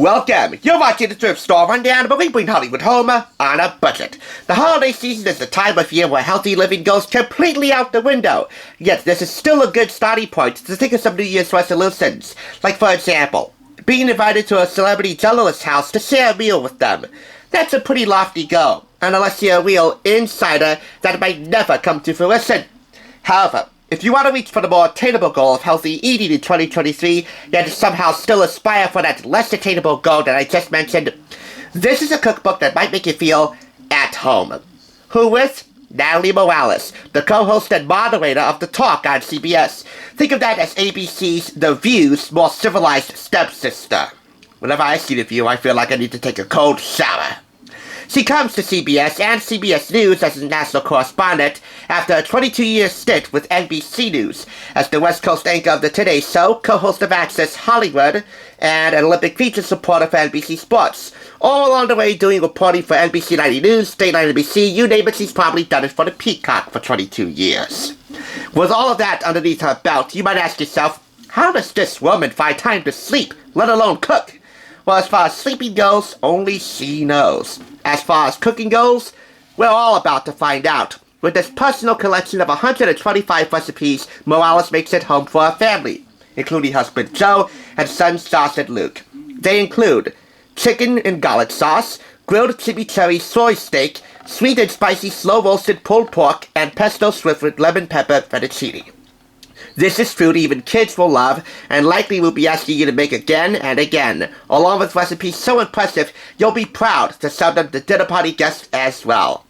Welcome! You're watching the thrift store rundown, but we bring Hollywood home on a budget. The holiday season is the time of year where healthy living goes completely out the window. Yet this is still a good starting point to think of some New Year's resolutions. Like, for example, being invited to a celebrity journalist's house to share a meal with them. That's a pretty lofty goal, and unless you're a real insider, that might never come to fruition. However, if you want to reach for the more attainable goal of healthy eating in 2023, yet somehow still aspire for that less attainable goal that I just mentioned, this is a cookbook that might make you feel at home. Who with? Natalie Morales, the co-host and moderator of The Talk on CBS. Think of that as ABC's The View's more civilized stepsister. Whenever I see The View, I feel like I need to take a cold shower. She comes to CBS and CBS News as a national correspondent after a 22-year stint with NBC News as the West Coast anchor of the Today Show, co-host of Access Hollywood, and an Olympic features supporter for NBC Sports. All along the way doing reporting for NBC 90 News, Dateline NBC, you name it, she's probably done it for the Peacock for 22 years. With all of that underneath her belt, you might ask yourself, how does this woman find time to sleep, let alone cook? Well, as far as sleeping goes, only she knows. As far as cooking goes, we're all about to find out. With this personal collection of 125 recipes, Morales makes it home for her family, including husband Joe and sons Josh and Luke. They include chicken and garlic sauce, grilled chimichurri soy steak, sweet and spicy slow-roasted pulled pork, and pesto swift with lemon pepper fettuccine. This is food even kids will love, and likely will be asking you to make again and again, along with recipes so impressive you'll be proud to serve them to dinner party guests as well.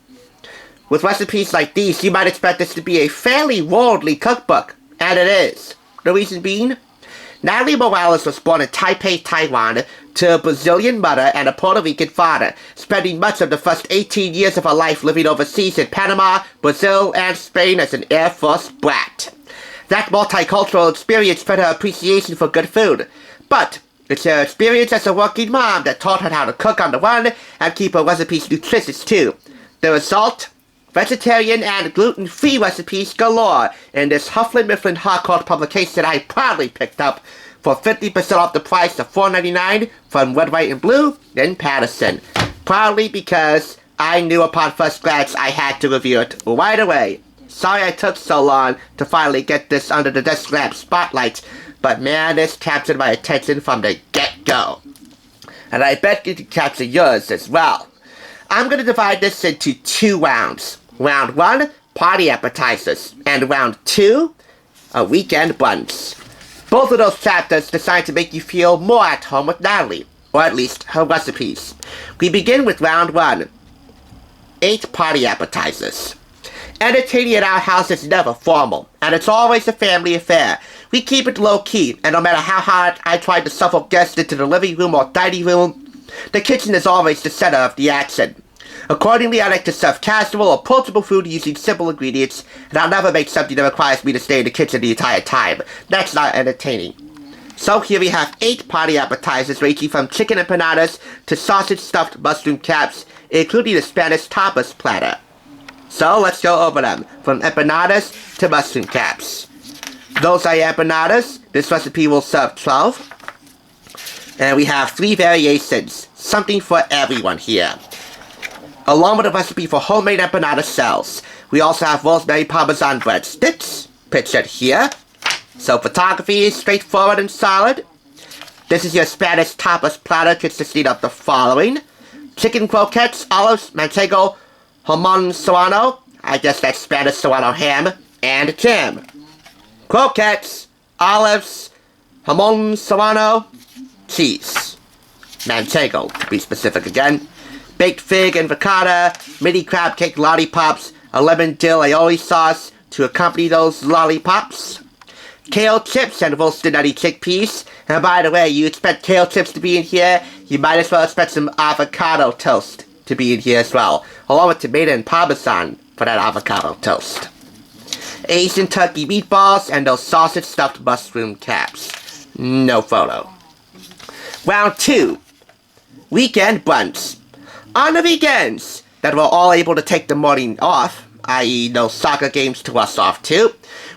With recipes like these, you might expect this to be a fairly worldly cookbook, and it is. The reason being? Natalie Morales was born in Taipei, Taiwan, to a Brazilian mother and a Puerto Rican father, spending much of the first 18 years of her life living overseas in Panama, Brazil, and Spain as an Air Force brat. That multicultural experience spread her appreciation for good food, but it's her experience as a working mom that taught her how to cook on the run and keep her recipes nutritious too. The result? Vegetarian and gluten-free recipes galore in this Hufflin Mifflin Harcourt publication I proudly picked up for 50% off the price of $4.99 from Red, White, and Blue in Patterson. Proudly because I knew upon first glance I had to review it right away. Sorry I took so long to finally get this under the desk lamp spotlight, but man, this captured my attention from the get-go. And I bet you can capture yours as well. I'm going to divide this into 2 rounds. Round 1, party appetizers, and round 2, a weekend brunch. Both of those chapters designed to make you feel more at home with Natalie, or at least her recipes. We begin with round 1, 8 party appetizers. Entertaining at our house is never formal, and it's always a family affair. We keep it low-key, and no matter how hard I try to shuffle guests into the living room or dining room, the kitchen is always the center of the action. Accordingly, I like to serve casual, approachable food using simple ingredients, and I'll never make something that requires me to stay in the kitchen the entire time. That's not entertaining. So here we have 8 party appetizers ranging from chicken empanadas to sausage-stuffed mushroom caps, including the Spanish tapas platter. So let's go over them, from empanadas to mushroom caps. Those are empanadas. This recipe will serve 12. And we have 3 variations, something for everyone here. Along with a recipe for homemade empanada shells. We also have rosemary parmesan breadsticks, pictured here. So photography is straightforward and solid. This is your Spanish tapas platter consisting of the following: chicken croquettes, olives, manchego, jamon serrano, I guess that's Spanish serrano ham, and jam. Croquettes, olives, jamon serrano, cheese. Manchego, to be specific again. Baked fig and ricotta, mini crab cake lollipops, a lemon dill aioli sauce to accompany those lollipops. Kale chips and roasted nutty chickpeas. And by the way, you expect kale chips to be in here, you might as well expect some avocado toast to be in here as well, along with tomato and parmesan for that avocado toast. Asian turkey meatballs and those sausage-stuffed mushroom caps. No photo. Round 2, weekend brunch. On the weekends that we're all able to take the morning off, i.e. no soccer games to us off to,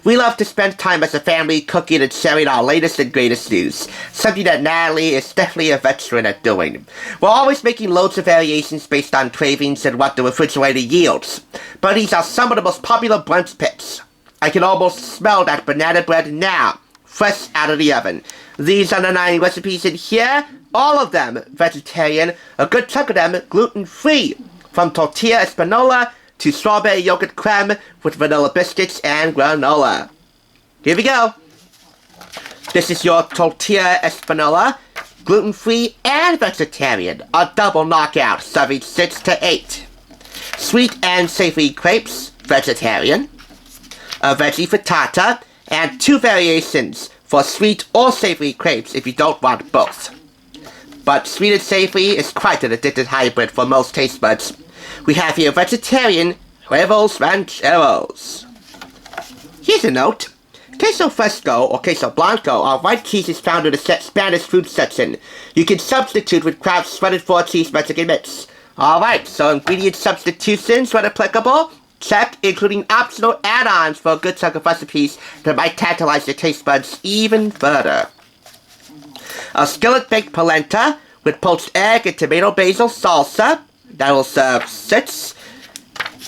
We love to spend time as a family cooking and sharing our latest and greatest news, something that Natalie is definitely a veteran at doing. We're always making loads of variations based on cravings and what the refrigerator yields, but these are some of the most popular brunch picks. I can almost smell that banana bread now, fresh out of the oven. These are the 9 recipes in here, all of them vegetarian, a good chunk of them gluten-free, from tortilla espanola to strawberry yogurt creme with vanilla biscuits and granola. Here we go. This is your tortilla espanola, gluten-free and vegetarian, a double knockout serving 6 to 8. Sweet and savory crepes, vegetarian. A veggie frittata, and 2 variations for sweet or savory crepes if you don't want both. But sweet and savory is quite an addictive hybrid for most taste buds. We have here vegetarian huevos rancheros. Here's a note. Queso fresco or queso blanco are white cheeses found in the Spanish food section. You can substitute with Kraft's shredded 4-cheese Mexican mix. Alright, so ingredient substitutions when applicable. Check, including optional add-ons for a good chunk of recipes that might tantalize your taste buds even further. A skillet-baked polenta with poached egg and tomato basil salsa. That will serve 6.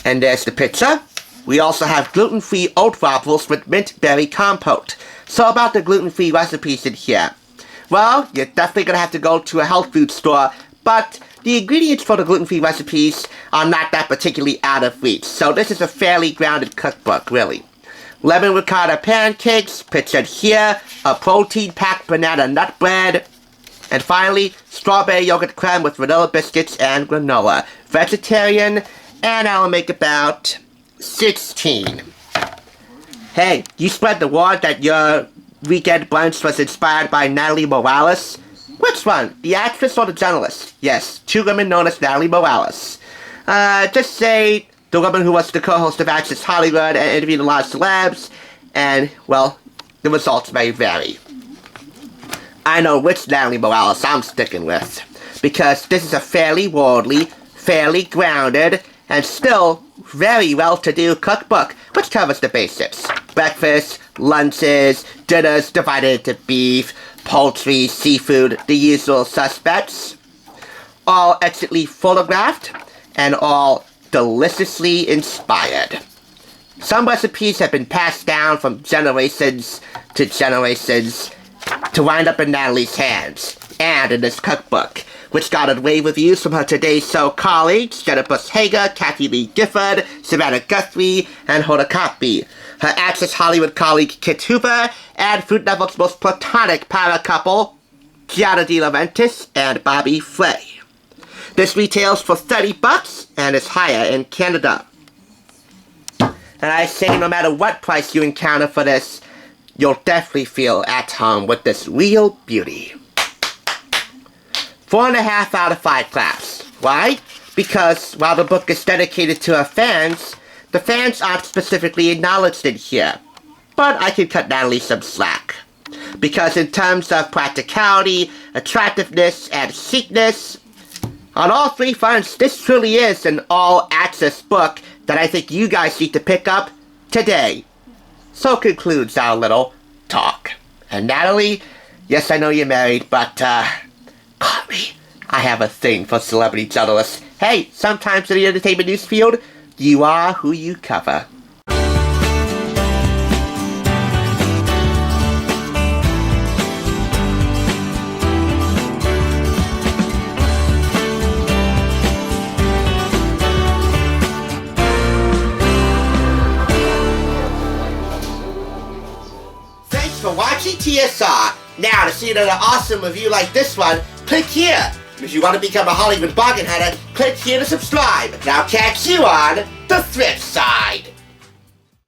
And there's the picture. We also have gluten-free oat waffles with mint berry compote. So about the gluten-free recipes in here. Well, you're definitely going to have to go to a health food store, but the ingredients for the gluten-free recipes are not that particularly out of reach, so this is a fairly grounded cookbook, really. Lemon ricotta pancakes, pictured here, a protein-packed banana nut bread, and finally, strawberry yogurt creme with vanilla biscuits and granola. Vegetarian, and I'll make about 16. Hey, you spread the word that your weekend brunch was inspired by Natalie Morales? Which one? The actress or the journalist? Yes, 2 women known as Natalie Morales. Just say the woman who was the co-host of Access Hollywood and interviewed a lot of celebs, and, well, the results may vary. I know which Natalie Morales I'm sticking with, because this is a fairly worldly, fairly grounded, and still very well-to-do cookbook, which covers the basics. Breakfast, lunches, dinners divided into beef, poultry, seafood, the usual suspects. All excellently photographed, and all deliciously inspired. Some recipes have been passed down from generations to generations to wind up in Natalie's hands, and in this cookbook, which got rave reviews from her Today Show colleagues, Jennifer Hager, Kathy Lee Gifford, Savannah Guthrie, and Hoda Kotb, her Access Hollywood colleague Kit Hoover, and Food Network's most platonic power couple, Giada De Laurentiis and Bobby Flay. This retails for $30 and is higher in Canada. And I say no matter what price you encounter for this, you'll definitely feel at home with this real beauty. 4.5 out of 5 claps. Why? Because while the book is dedicated to her fans, the fans aren't specifically acknowledged in here. But I can cut Natalie some slack. Because in terms of practicality, attractiveness, and chicness, on all 3 fronts, this truly is an all-access book that I think you guys need to pick up today. So concludes our little talk. And Natalie, yes, I know you're married, but, call me. I have a thing for celebrity journalists. Hey, sometimes in the entertainment news field, you are who you cover. Thanks for watching TSR. Now, to see another awesome review like this one, click here. If you want to become a Hollywood bargain hunter, click here to subscribe. And I'll catch you on the thrift side.